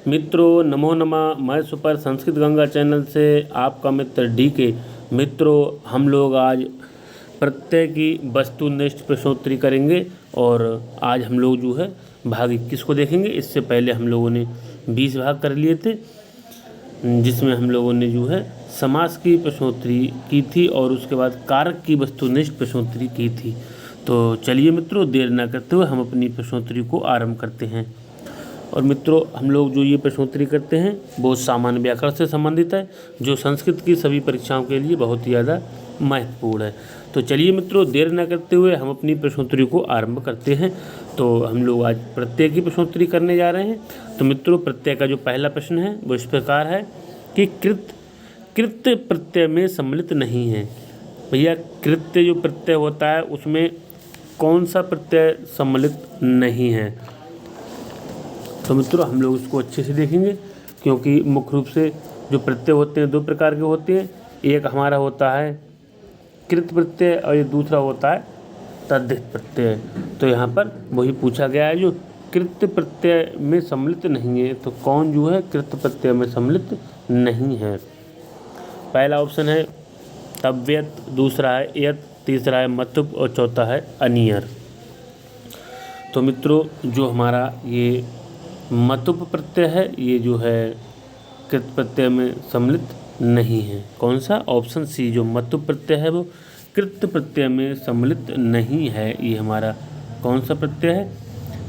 मित्रों नमो नमः। मैं सुपर संस्कृत गंगा चैनल से आपका मित्र DK। मित्रों हम लोग आज प्रत्यय की वस्तुनिष्ठ प्रश्नोत्तरी करेंगे और आज हम लोग जो है भाग 21 को देखेंगे। इससे पहले हम लोगों ने 20 भाग कर लिए थे, जिसमें हम लोगों ने जो है समास की प्रश्नोत्तरी की थी और उसके बाद कारक की वस्तुनिष्ठ प्रश्नोत्तरी की थी। तो चलिए मित्रों, देर न करते हुए हम अपनी प्रश्नोत्तरी को आरंभ करते हैं। और मित्रों हम लोग जो ये प्रश्नोत्तरी करते हैं वो सामान्य व्याकरण से संबंधित है, जो संस्कृत की सभी परीक्षाओं के लिए बहुत ही ज़्यादा महत्वपूर्ण है। तो चलिए मित्रों, देर न करते हुए हम अपनी प्रश्नोत्तरी को आरंभ करते हैं। तो हम लोग आज प्रत्यय की प्रश्नोत्तरी करने जा रहे हैं। तो मित्रों प्रत्यय का जो पहला प्रश्न है वो इस प्रकार है कि कृत्य प्रत्यय में सम्मिलित नहीं है। भैया कृत्य जो प्रत्यय होता है उसमें कौन सा प्रत्यय सम्मिलित नहीं है? तो मित्रों हम लोग इसको अच्छे से देखेंगे, क्योंकि मुख्य रूप से जो प्रत्यय होते हैं दो प्रकार के होते हैं। एक हमारा होता है कृत प्रत्यय और ये दूसरा होता है तद्धित प्रत्यय। तो यहाँ पर वही पूछा गया है जो कृत्य प्रत्यय में सम्मिलित नहीं है। तो कौन जो है कृत्य प्रत्यय में सम्मिलित नहीं है? पहला ऑप्शन है तव्यत, दूसरा है यत, तीसरा है मतुप और चौथा है अनियर। तो मित्रों जो हमारा ये मतुप प्रत्यय है ये जो है कृत प्रत्यय में सम्मिलित नहीं है। कौन सा? ऑप्शन सी, जो मतुप प्रत्यय है वो कृत प्रत्यय में सम्मिलित नहीं है। ये हमारा कौन सा प्रत्यय है?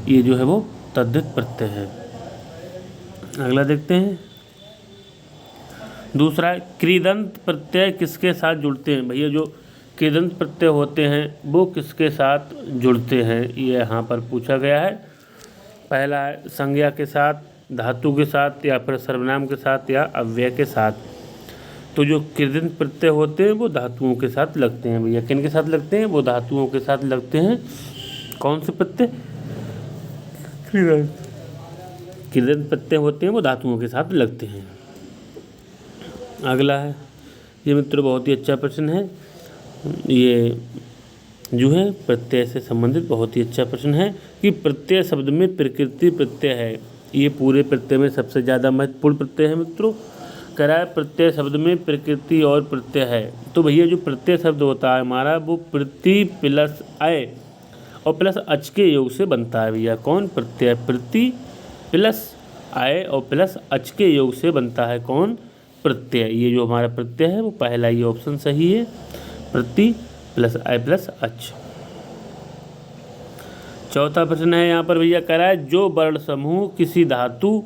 ये जो है वो तद्धित प्रत्यय है। अगला देखते हैं। दूसरा है कृदंत प्रत्यय किसके साथ जुड़ते हैं? भैया जो कृदंत प्रत्यय होते हैं वो किसके साथ जुड़ते हैं, ये यहाँ पर पूछा गया है। पहला है संज्ञा के साथ, धातु के साथ, या फिर सर्वनाम के साथ, या अव्यय के साथ। तो जो कृदंत प्रत्यय होते हैं वो धातुओं के साथ लगते हैं। भैया किन के साथ लगते हैं? वो धातुओं के साथ लगते हैं। कौन से प्रत्यय? कृदंत प्रत्यय होते हैं वो धातुओं के साथ लगते हैं। अगला है, ये मित्रों बहुत ही अच्छा प्रश्न है। ये जो है प्रत्यय से संबंधित बहुत ही अच्छा प्रश्न है कि प्रत्यय शब्द में प्रकृति प्रत्यय है। ये पूरे प्रत्यय में सबसे ज़्यादा महत्वपूर्ण प्रत्यय है। मित्रों कह रहा है प्रत्यय शब्द में प्रकृति और प्रत्यय है। तो भैया जो प्रत्यय शब्द होता है हमारा वो प्रति प्लस अय और प्लस अच के योग से बनता है। भैया कौन प्रत्यय? प्रति प्लस अय और प्लस अच के योग से बनता है। कौन? प्रत्यय। ये जो हमारा प्रत्यय है वो पहला ये ऑप्शन सही है, प्रति प्लस अय प्लस अच। चौथा प्रश्न है यहाँ पर भैया कह रहा है जो वर्ण समूह किसी धातु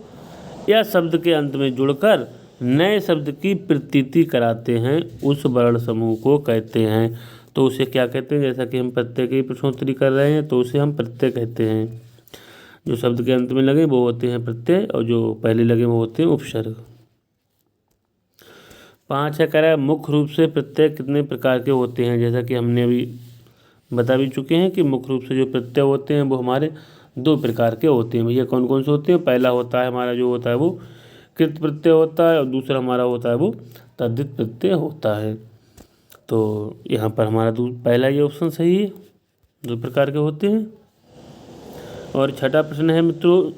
या शब्द के अंत में जुड़कर नए शब्द की प्रतीति कराते हैं उस वर्ण समूह को कहते हैं। तो उसे क्या कहते हैं? जैसा कि हम प्रत्यय की प्रश्नोत्तरी कर रहे हैं तो उसे हम प्रत्यय कहते हैं। जो शब्द के अंत में लगे वो होते हैं प्रत्यय और जो पहले लगे वो होते हैं उपसर्ग। 5 है कह रहा है मुख्य रूप से प्रत्यय कितने प्रकार के होते हैं? जैसा कि हमने अभी बता भी चुके हैं कि मुख्य रूप से जो प्रत्यय होते हैं वो हमारे 2 प्रकार के होते हैं। भैया कौन कौन से होते हैं? पहला होता है हमारा जो होता है वो कृत प्रत्यय होता है और दूसरा हमारा होता है वो तद्धित प्रत्यय होता है। तो यहाँ पर हमारा पहला ये ऑप्शन सही है, 2 प्रकार के होते हैं। और छठा प्रश्न है मित्रों,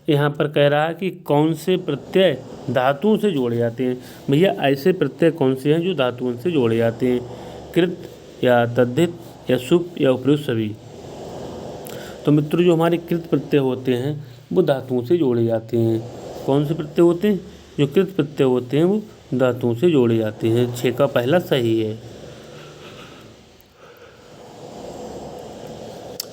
यहाँ पर कह रहा है कि कौन से प्रत्यय धातुओं से जोड़े जाते हैं? भैया ऐसे प्रत्यय कौन से हैं जो धातुओं से जोड़े जाते हैं? कृत या तद्धित या सुप या उपयुक्त सभी। तो मित्रों जो हमारे कृत प्रत्यय होते हैं वो धातुओं से जोड़े जाते हैं। कौन से प्रत्यय होते हैं? जो कृत प्रत्यय होते हैं वो धातुओं से जोड़े जाते हैं। 6 का पहला सही है।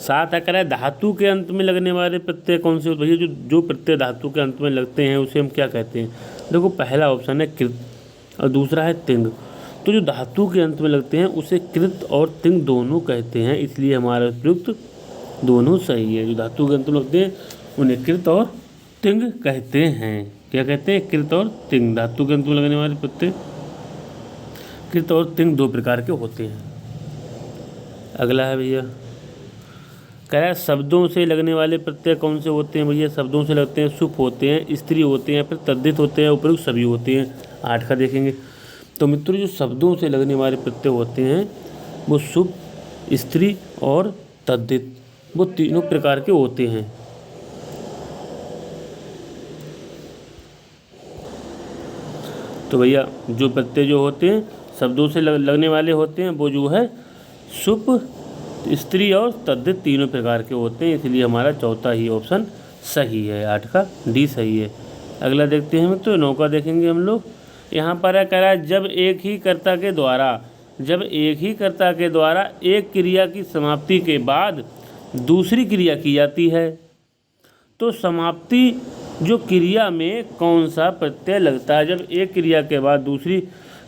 7 कह रहा है धातु के अंत में लगने वाले प्रत्यय कौन से होते हैं? भैया जो प्रत्यय धातु के अंत में लगते हैं उसे हम क्या कहते हैं? देखो पहला ऑप्शन है कृत और दूसरा है तिंग। तो जो धातु के अंत में लगते हैं उसे कृत और तिंग दोनों कहते हैं, इसलिए हमारा उपयुक्त दोनों सही है। जो धातु के अंत में लगते हैं उन्हें कृत और तिंग कहते हैं। क्या कहते हैं? कृत और तिंग। धातु के अंत में लगने वाले प्रत्यय कृत और तिंग 2 प्रकार के होते हैं। अगला है भैया कह रहा है शब्दों से लगने वाले प्रत्यय कौन से होते हैं? भैया शब्दों से लगते हैं सुप होते हैं, स्त्री होते हैं, फिर तद्धित होते हैं, उपयुक्त सभी होते हैं। 8 का देखेंगे। तो मित्रों जो शब्दों से लगने वाले प्रत्यय होते हैं वो सुप, स्त्री और तद्धित, वो तीनों प्रकार के होते हैं। तो भैया जो प्रत्यय जो होते हैं शब्दों से लगने वाले होते हैं वो जो है सुप, स्त्री और तद्धित तीनों प्रकार के होते हैं, इसलिए हमारा चौथा ही ऑप्शन सही है, 8 का डी सही है। अगला देखते हैं मित्रों, 9 का देखेंगे हम लोग। यहाँ पर है कह रहा है जब एक ही कर्ता के द्वारा एक क्रिया की समाप्ति के बाद दूसरी क्रिया की जाती है तो समाप्ति जो क्रिया में कौन सा प्रत्यय लगता है। जब एक क्रिया के बाद दूसरी,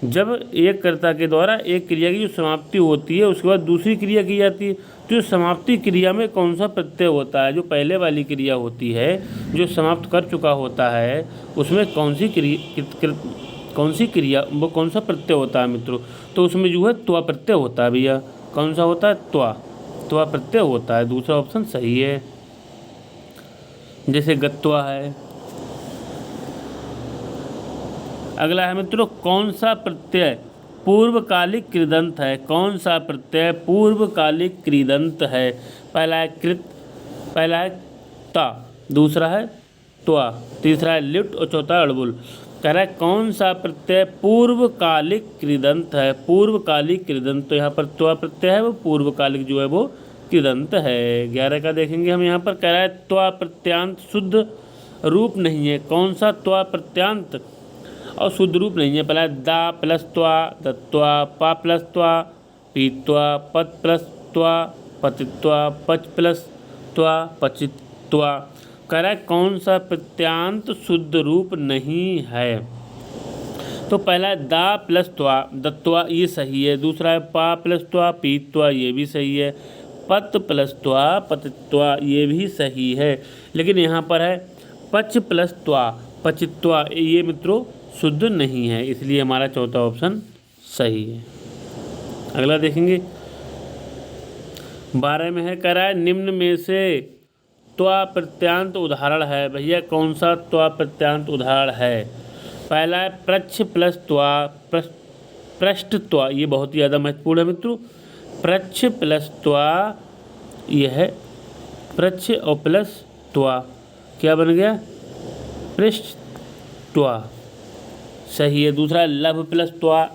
जब एक कर्ता के द्वारा एक क्रिया की जो समाप्ति होती है उसके बाद दूसरी क्रिया की जाती है तो समाप्ति क्रिया में कौन सा प्रत्यय होता है। जो पहले वाली क्रिया होती है जो समाप्त कर चुका होता है उसमें कौन सी क्रिया वो कौन सा प्रत्यय होता है मित्रों, तो उसमें जो है त्वा प्रत्यय होता है भैया। कौन सा होता है? त्वा प्रत्यय होता है, दूसरा ऑप्शन सही है। जैसे गत्वा है। अगला है मित्रों, कौन सा प्रत्यय पूर्वकालिक कृदंत है। कौन सा प्रत्यय पूर्वकालिक कृदंत है? पहला है कृत, पहला है ता, दूसरा है त्वा, तीसरा है लिट और चौथा अड़बुल। कह रहा है कौन सा प्रत्यय पूर्वकालिक कृदंत है। पूर्वकालिक कृदंत, तो यहाँ पर त्वा प्रत्यय है वो पूर्वकालिक जो है वो कृदंत है। 11 का देखेंगे हम। यहाँ पर कह रहा है त्वा प्रत्यांत शुद्ध रूप नहीं है। कौन सा त्वा प्रत्यांत और शुद्ध रूप नहीं है? पहला दा प्लस त्वा, दत्वा, पा प्लस त्वा, पीत्वा, पत प्लस त्वा, पतित्वा, पच प्लस त्वा, पचित्वा। कह रहा है कौन सा प्रत्यांत शुद्ध रूप नहीं है? तो पहला है दा प्लस त्वा, दत्वा, ये सही है। दूसरा है पा प्लस त्वा, पीत्वा, ये भी सही है। पत प्लस त्वा, पतित्वा, ये भी सही है। लेकिन यहाँ पर है पच प्लस त्वा, पचित्वा, ये मित्रों शुद्ध नहीं है, इसलिए हमारा चौथा ऑप्शन सही है। अगला देखेंगे 12 में है, कह रहा है निम्न में से त्वा प्रत्यांत उदाहरण है। भैया कौन सा त्वा प्रत्यांत उदाहरण है? पहला है प्रच्छ प्लस त्वा, पृष्ठ त्वा, ये बहुत ही ज़्यादा महत्वपूर्ण है मित्रों। प्रच्छ प्लस त्वा, यह है प्रच्छ और प्लस त्वा, क्या बन गया? पृष्ठ त्वा, सही है। दूसरा है लभ प्लस त्वा,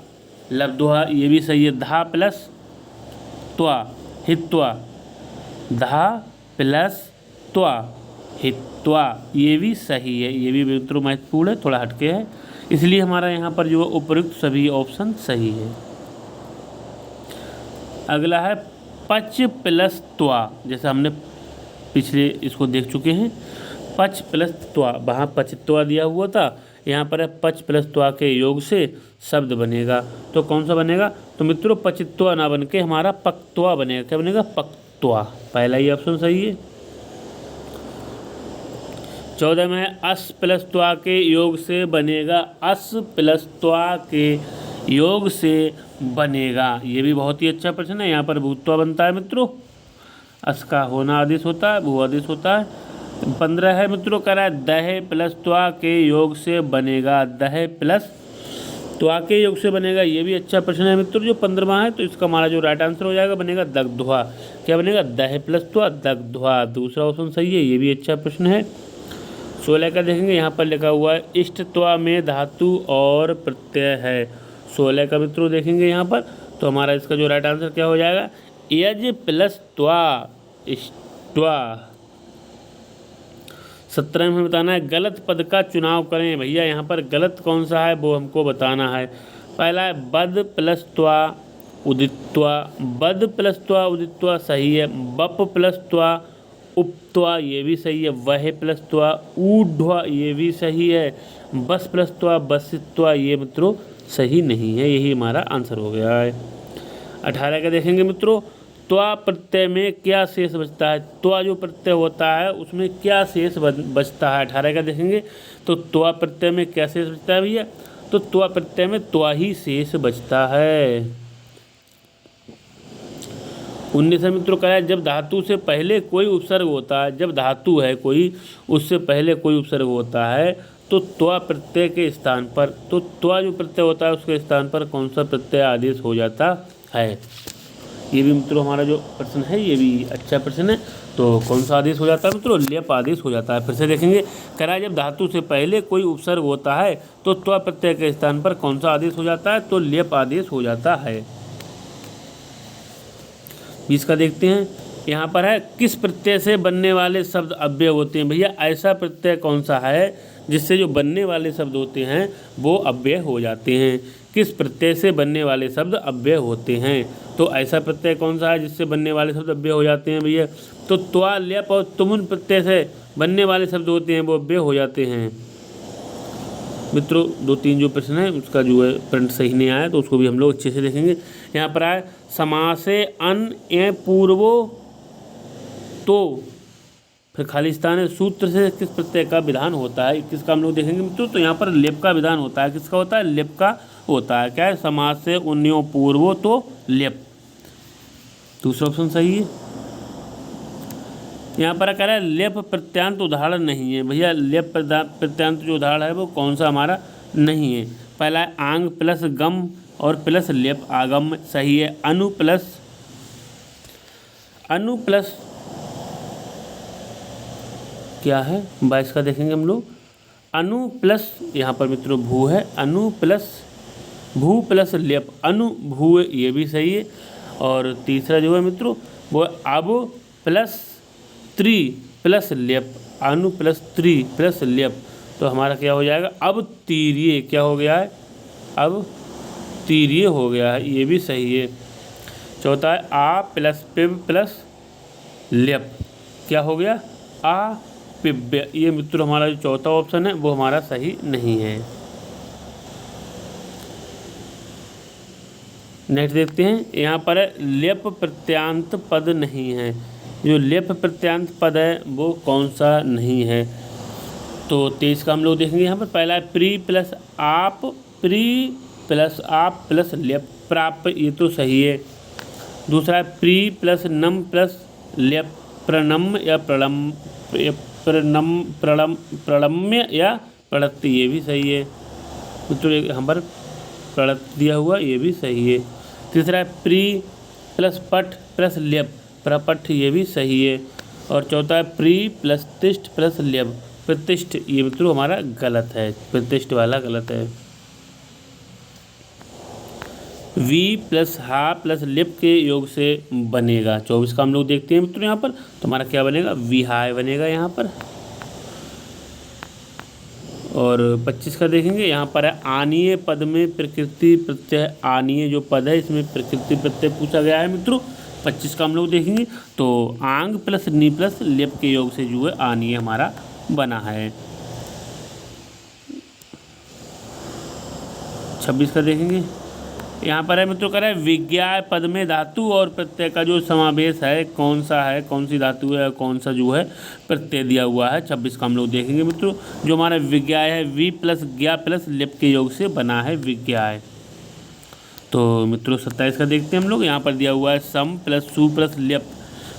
लब्ध्वा, ये भी सही है। धा प्लस त्वा, हित्वा, धा प्लस त्वा, हित्वा, ये भी सही है। ये भी मित्रों महत्वपूर्ण है, थोड़ा हटके है, इसलिए हमारा यहाँ पर जो उपयुक्त सभी ऑप्शन सही है। अगला है पच प्लस त्वा, जैसे हमने पिछले इसको देख चुके हैं। पच प्लस त्वा, वहाँ पचित्वा दिया हुआ था, यहाँ पर है पच प्लस त्वा के योग से शब्द बनेगा, तो कौन सा बनेगा? तो मित्रों पचित्वा ना बन के हमारा पक्त्वा बनेगा। क्या बनेगा? पक्त्वा, पहला ही ऑप्शन सही है। 14 में अस प्लस त्वा के योग से बनेगा, अस प्लस त्वा के योग से बनेगा, ये भी बहुत ही अच्छा प्रश्न है। यहाँ पर भूत्वा बनता है मित्रों, अस का होना आदेश होता है, भू आदेश होता है। 15 है मित्रों, कह रहा है दह प्लस त्वा के योग से बनेगा, दह प्लस त्वा के योग से बनेगा, ये भी अच्छा प्रश्न है मित्रों जो 15वां है। तो इसका हमारा जो राइट आंसर हो जाएगा बनेगा दग्ध्वा। क्या बनेगा? दह प्लस त्वा, दग्ध्वा, दूसरा ऑप्शन सही है, ये भी अच्छा प्रश्न है। 16 का देखेंगे, यहाँ पर लिखा हुआ है इष्टत्वा में धातु और प्रत्यय है। 16 का मित्रों देखेंगे यहाँ पर, तो हमारा इसका जो राइट आंसर क्या हो जाएगा? यज प्लस त्वा, इष्टवा। 17 में बताना है गलत पद का चुनाव करें। भैया यहाँ पर गलत कौन सा है वो हमको बताना है। पहला है बद प्लस त्वा, उदित्वा, बद प्लस त्वा, उदित्वा, सही है। बप प्लस त्वा, उपत्वा, ये भी सही है। वह प्लस त्वा, ऊढ़्वा, ये भी सही है। बस प्लस त्वा, बसित्वा, ये मित्रों सही नहीं है, यही हमारा आंसर हो गया है। 18 का देखेंगे मित्रों, त्वा प्रत्यय में क्या शेष बचता है? त्वा जो प्रत्यय होता है उसमें क्या शेष बचता है? 18 का देखेंगे, तो त्वा प्रत्यय में क्या शेष बचता है भैया? तो त्वा प्रत्यय में त्वा ही शेष बचता है। 19 मित्रों कह रहा है जब धातु से पहले कोई उपसर्ग होता है, जब धातु है कोई उससे पहले कोई उपसर्ग होता है तो त्वा प्रत्यय के स्थान पर, तो त्वा जो प्रत्यय होता है उसके स्थान पर कौन सा प्रत्यय आदेश हो जाता है? ये भी मित्रों हमारा जो प्रश्न है ये भी अच्छा प्रश्न है। तो कौन सा आदेश हो जाता है मित्रों? लेप आदेश हो जाता है। फिर से देखेंगे, कह रहा है जब धातु से पहले कोई उपसर्ग होता है तो त्व प्रत्यय के स्थान पर कौन सा आदेश हो जाता है? तो लेप आदेश हो जाता है। 20 का देखते हैं, यहाँ पर है किस प्रत्यय से बनने वाले शब्द अव्यय होते हैं? भैया ऐसा प्रत्यय कौन सा है जिससे जो बनने वाले शब्द होते हैं वो अव्यय हो जाते हैं? किस प्रत्यय से बनने वाले शब्द अव्यय होते हैं? तो ऐसा प्रत्यय कौन सा है जिससे बनने वाले शब्द अव्यय हो जाते हैं भैया? तो त्वा, ल्यप और तुमुन प्रत्यय से बनने वाले शब्द होते हैं वो अव्यय हो जाते हैं। मित्रों 2-3 जो प्रश्न है उसका जो है प्रिंट सही नहीं आया तो उसको भी हम लोग अच्छे से देखेंगे। यहाँ पर आए समासे अन ए पूर्वो तो, फिर खाली स्थान है, सूत्र से किस प्रत्यय का विधान होता है? किसका हम लोग देखेंगे मित्रों? तो यहाँ पर लेप का विधान होता है। किसका होता है? लेप का होता है। क्या है? समास से उन्यो पूर्वो तो लेप। दूसरा ऑप्शन सही है। यहाँ पर कह रहा है लेप प्रत्यांत उदाहरण नहीं है। भैया लेप प्रत्यांत जो उदाहरण है वो कौन सा हमारा नहीं है? पहला है आंग प्लस गम और प्लस लेप आगम, सही है। अनु प्लस क्या है? 22 का देखेंगे हम लोग। अनु प्लस यहाँ पर मित्रों भू है, अनु प्लस भू प्लस लेप, अनु भू, ये भी सही है। और तीसरा जो है मित्रों वो अब प्लस त्रि प्लस लेप, अनु प्लस त्रि प्लस लेप, तो हमारा क्या हो जाएगा? अब तीर्य, क्या हो गया है? अब तीर्य हो गया है, ये भी सही है। चौथा है आ प्लस पिब प्लस लेप, क्या हो गया? आ पिब्य, ये मित्रों हमारा जो चौथा ऑप्शन है वो हमारा सही नहीं है। नेक्स्ट देखते हैं, यहाँ पर लेप प्रत्यांत पद नहीं है। जो लेप प्रत्यांत पद है वो कौन सा नहीं है? तो 23 का हम लोग देखेंगे। यहाँ पर पहला है प्री प्लस आप, प्री प्लस आप प्लस लेप, प्राप, ये तो सही है। दूसरा है प्री प्लस नम प्लस लेप, प्रणम या प्रणम्य या प्रणत, ये भी सही है। तो यहाँ पर प्रणत दिया हुआ, ये भी सही है। तीसरा है प्री प्लस पठ प्लस लेप, प्रपठ, ये भी सही है। और चौथा है प्री प्लस तिष्ठ प्लस लेप, प्रतिष्ठ, ये मित्रों हमारा गलत है, प्रतिष्ठ वाला गलत है। वी प्लस हा प्लस लिप के योग से बनेगा। 24 का हम लोग देखते हैं मित्रों यहाँ पर, तो हमारा क्या बनेगा? विहाय बनेगा यहाँ पर। और 25 का देखेंगे, यहाँ पर है आनीय पद में प्रकृति प्रत्यय, आनीय जो पद है इसमें प्रकृति प्रत्यय पूछा गया है मित्रों। 25 का हम लोग देखेंगे तो आंग प्लस नी प्लस लिप के योग से जो है आनीय हमारा बना है। 26 का देखेंगे, यहाँ पर है मित्रों कह रहा है विज्ञाय पद में धातु और प्रत्यय का जो समावेश है कौन सा है? कौन सी धातु है, कौन सा जो है प्रत्यय दिया हुआ है? 26 का हम लोग देखेंगे मित्रों। जो हमारा विज्ञाय है वी प्लस ज्ञा प्लस लिप के योग से बना है विज्ञाय। तो मित्रों 27 का देखते हैं हम लोग। यहाँ पर दिया हुआ है सम प्लस सु प्लस लिप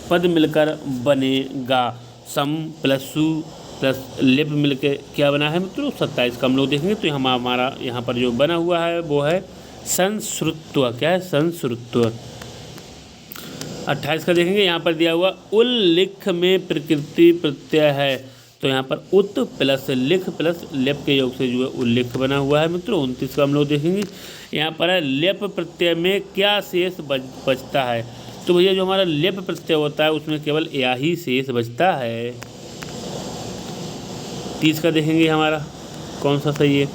पद मिलकर बनेगा। सम प्लस सु प्लस लिप मिलकर क्या बना है मित्रों? 27 का हम लोग देखेंगे। तो हमारा यहाँ पर जो बना हुआ है वो है संस्कृत्व। क्या है? संस्कृत्व। 28 का देखेंगे, यहाँ पर दिया हुआ उल्लिख में प्रकृति प्रत्यय है, तो यहाँ पर उत प्लस लिख प्लस लेप के योग से जो है उल्लिख बना हुआ है मित्रों। 29 का हम लोग देखेंगे, यहाँ पर है लेप प्रत्यय में क्या शेष बचता है? तो भैया जो हमारा लेप प्रत्यय होता है उसमें केवल या ही शेष बचता है। 30 का देखेंगे हमारा कौन सा सही है?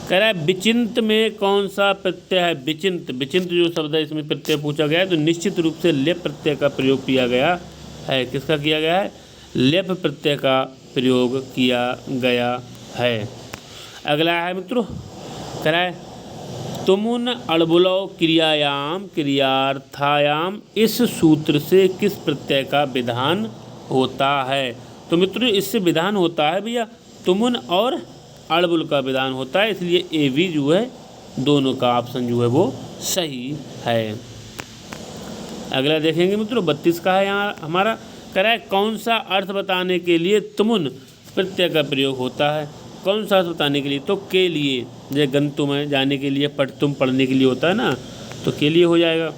कह रहा है विचिंत में कौन सा प्रत्यय है? विचिंत, विचिंत जो शब्द है इसमें प्रत्यय पूछा गया है तो निश्चित रूप से लेप प्रत्यय का प्रयोग किया गया है। किसका किया गया है? लेप प्रत्यय का प्रयोग किया गया है। अगला है मित्रों, कह रहा है तुमुन अड़बुलो क्रियायाम क्रियार्थायाम इस सूत्र से किस प्रत्यय का विधान होता है? तो मित्रों इससे विधान होता है भैया तुमुन और अड़बुल का विधान होता है, इसलिए ए भी जो है दोनों का ऑप्शन जो है वो सही है। अगला देखेंगे मित्रों 32 का है यहाँ हमारा, कह रहा है कौन सा अर्थ बताने के लिए तुमुन प्रत्यय का प्रयोग होता है? कौन सा अर्थ बताने के लिए? तो के लिए, जैसे गंतुम है जाने के लिए, पढ़तुम पढ़ने के लिए होता है ना, तो के लिए हो जाएगा।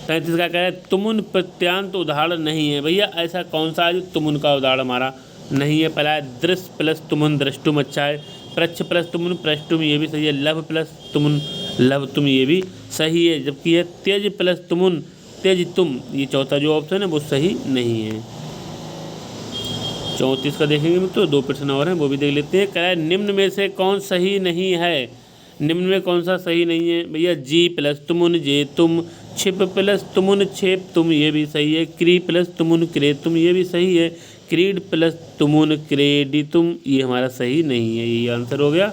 35 का कह रहा है तुमुन प्रत्यांत उदाहरण नहीं है। भैया ऐसा कौन सा है जो तुमुन का उदाहरण हमारा नहीं है। पहला है दृश्य प्लस तुमुन दृष्टुम, अच्छा है। प्रच्छ प्लस तुमुन प्रष्टुम, ये भी सही है। लभ प्लस तुमुन लभ तुम, ये भी सही है। जबकि है त्यज प्लस तुमुन त्यज तुम, ये चौथा जो ऑप्शन है वो सही नहीं है। 34 का देखेंगे मित्रों, 2 प्रश्न और हैं वो भी देख लेते हैं। कह रहा है निम्न में से कौन सही नहीं है। निम्न में कौन सा सही नहीं है भैया। जी प्लस तुमुन जे तुम, छिप प्लस तुमुन छेप तुम, ये भी सही है। क्री प्लस तुमुन क्रे तुम, ये भी सही है। क्रीड प्लस तुमुन क्रेडी तुम, ये हमारा सही नहीं है। ये आंसर हो गया।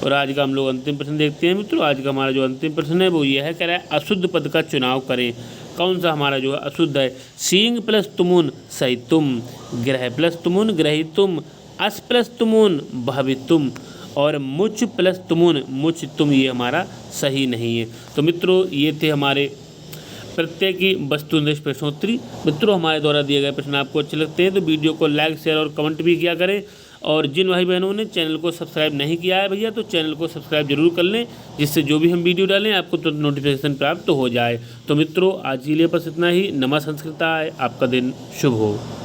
और आज का हम लोग अंतिम प्रश्न देखते हैं मित्रों। आज का हमारा जो अंतिम प्रश्न है वो ये है, कह रहा है अशुद्ध पद का चुनाव करें। कौन सा हमारा जो है अशुद्ध है। सींग प्लस तुमुन सही तुम, ग्रह प्लस तुमुन ग्रही तुम, अस प्लस तुमुन भवितुम, और मुच प्लस तुमुन मुच तुम, ये हमारा सही नहीं है। तो मित्रों ये थे हमारे प्रत्येक की वस्तुनिष्ठ प्रश्नोत्तरी। मित्रों हमारे द्वारा दिए गए प्रश्न आपको अच्छे लगते हैं तो वीडियो को लाइक शेयर और कमेंट भी किया करें। और जिन भाई बहनों ने चैनल को सब्सक्राइब नहीं किया है भैया तो चैनल को सब्सक्राइब जरूर कर लें, जिससे जो भी हम वीडियो डालें आपको तुरंत नोटिफिकेशन प्राप्त हो जाए। तो मित्रों आज के लिए बस इतना ही। नमः संस्कृताय, आपका दिन शुभ हो।